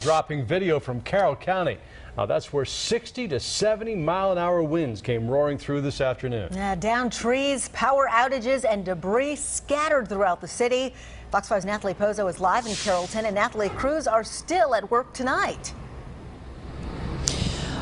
dropping video from Carroll County. That's where 60 to 70-mile-an-hour winds came roaring through this afternoon. Downed trees, power outages, and debris scattered throughout the city. Fox 5's Natalie Pozo is live in Carrollton, and Natalie, crews are still at work tonight.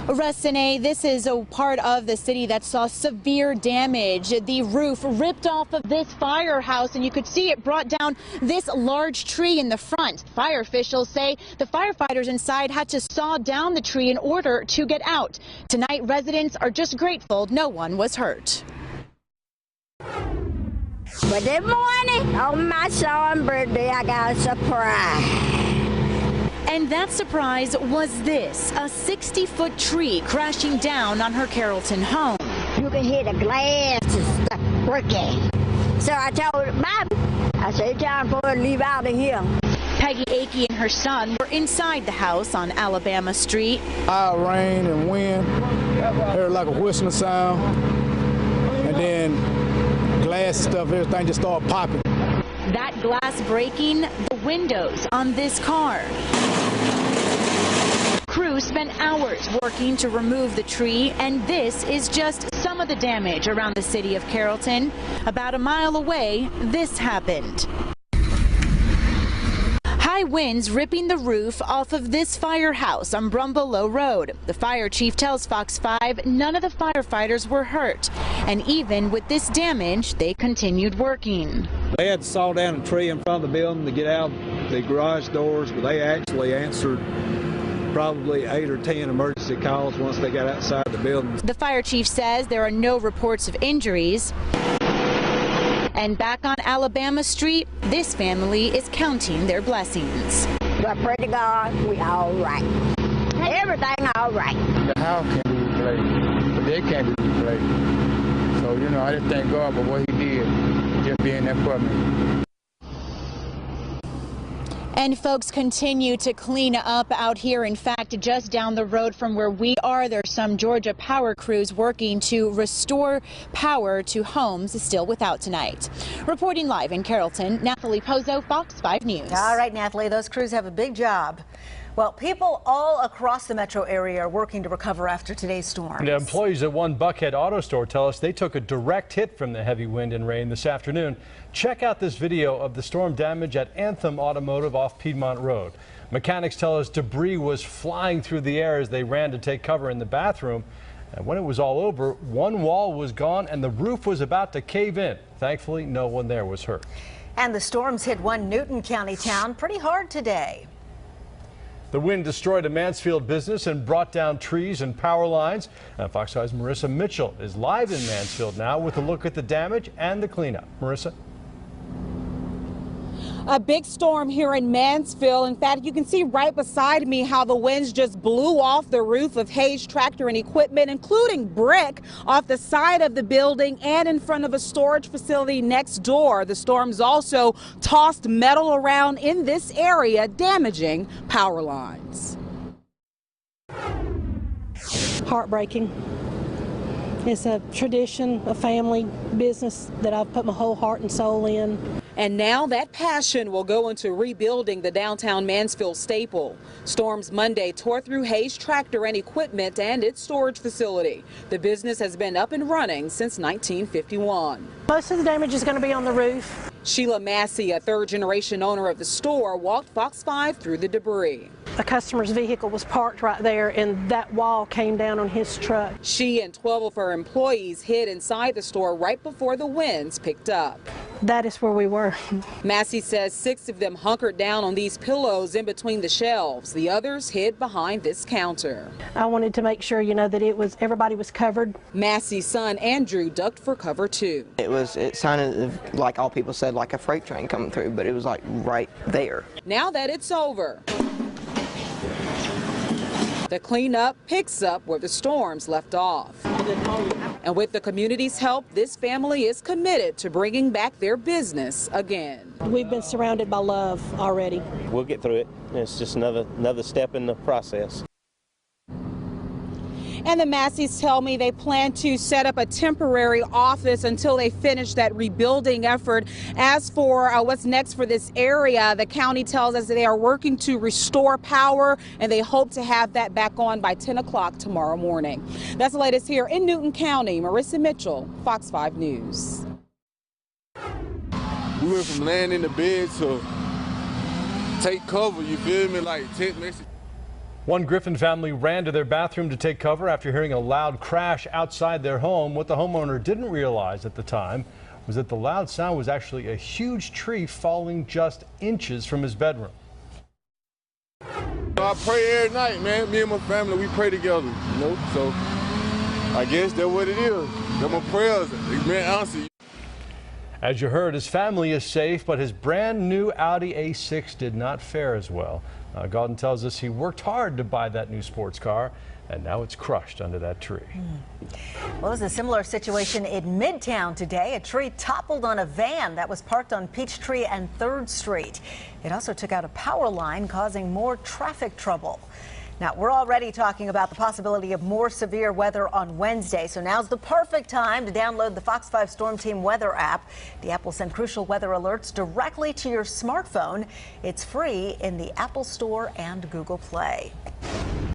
Restine, this is a part of the city that saw severe damage. The roof ripped off of this firehouse, and you could see it brought down this large tree in the front. Fire officials say the firefighters inside had to saw down the tree in order to get out. Tonight, residents are just grateful no one was hurt. Good morning. On my son's birthday, I got a surprise. And that surprise was this, a 60-foot tree crashing down on her Carrollton home. You can hear the glass and stuff breaking. So I told Bobby, I said, it's time for her to leave out of here. Peggy Akey and her son were inside the house on Alabama Street. Loud rain and wind, heard like a whistling sound, and then glass stuff, everything just started popping. That glass breaking the windows on this car. Crews spent hours working to remove the tree, and this is just some of the damage around the city of Carrollton. About a mile away, this happened. High winds ripping the roof off of this firehouse on Brumbelow Road. The fire chief tells Fox 5 none of the firefighters were hurt, and even with this damage, they continued working. They had to saw down a tree in front of the building to get out the garage doors, but they actually answered probably 8 or 10 emergency calls once they got outside the building. The fire chief says there are no reports of injuries. And back on Alabama Street, this family is counting their blessings. But pray to God, we all right. Everything all right. The house can be replaced, but they can't be replaced. So, you know, I just thank God for what he did, just being there for me. And folks continue to clean up out here. In fact, just down the road from where we are, there's some Georgia Power crews working to restore power to homes still without tonight. Reporting live in Carrollton, Natalie Pozo, Fox 5 News. All right, Natalie, those crews have a big job. Well, people all across the metro area are working to recover after today's storm. The employees at one Buckhead auto store tell us they took a direct hit from the heavy wind and rain this afternoon. Check out this video of the storm damage at Anthem Automotive off Piedmont Road. Mechanics tell us debris was flying through the air as they ran to take cover in the bathroom. And when it was all over, one wall was gone and the roof was about to cave in. Thankfully, no one there was hurt. And the storms hit one Newton County town pretty hard today. The wind destroyed a Mansfield business and brought down trees and power lines. Fox 5's Marissa Mitchell is live in Mansfield now with a look at the damage and the cleanup. Marissa? A big storm here in Mansfield. In fact, you can see right beside me how the winds just blew off the roof of Hayes Tractor and Equipment, including brick off the side of the building and in front of a storage facility next door. The storms also tossed metal around in this area, damaging power lines. Heartbreaking. It's a tradition, a family business that I've put my whole heart and soul in. And now that passion will go into rebuilding the downtown Mansfield staple. Storms Monday tore through Hayes Tractor and Equipment and its storage facility. The business has been up and running since 1951. Most of the damage is going to be on the roof. Sheila Massey, a third-generation owner of the store, walked Fox 5 through the debris. A customer's vehicle was parked right there, and that wall came down on his truck. She and 12 of her employees hid inside the store right before the winds picked up. That is where we were. Massey says 6 of them hunkered down on these pillows in between the shelves. The others hid behind this counter. I wanted to make sure, you know, that everybody was covered. Massey's son Andrew ducked for cover too. It sounded like all people said like a freight train coming through, but it was like right there. Now that it's over, the cleanup picks up where the storms left off. And with the community's help, this family is committed to bringing back their business again. We've been surrounded by love already. We'll get through it. It's just another step in the process. And the Masseys tell me they plan to set up a temporary office until they finish that rebuilding effort. As for what's next for this area, the county tells us that they are working to restore power, and they hope to have that back on by 10 o'clock tomorrow morning. That's the latest here in Newton County. Marissa Mitchell, Fox 5 News. We went from laying in the bed to take cover, you feel me, like text message. One Griffin family ran to their bathroom to take cover after hearing a loud crash outside their home. What the homeowner didn't realize at the time was that the loud sound was actually a huge tree falling just inches from his bedroom. I pray every night, man. Me and my family, we pray together, you know, so I guess that's what it is. That's my prayers, man, honestly. As you heard, his family is safe, but his brand new Audi A6 did not fare as well. Gauden tells us he worked hard to buy that new sports car, and now it's crushed under that tree. Well, there's a similar situation in Midtown today. A tree toppled on a van that was parked on Peachtree and 3rd Street. It also took out a power line, causing more traffic trouble. Now, we're already talking about the possibility of more severe weather on Wednesday, so now's the perfect time to download the Fox 5 Storm Team weather app. The app will send crucial weather alerts directly to your smartphone. It's free in the Apple Store and Google Play.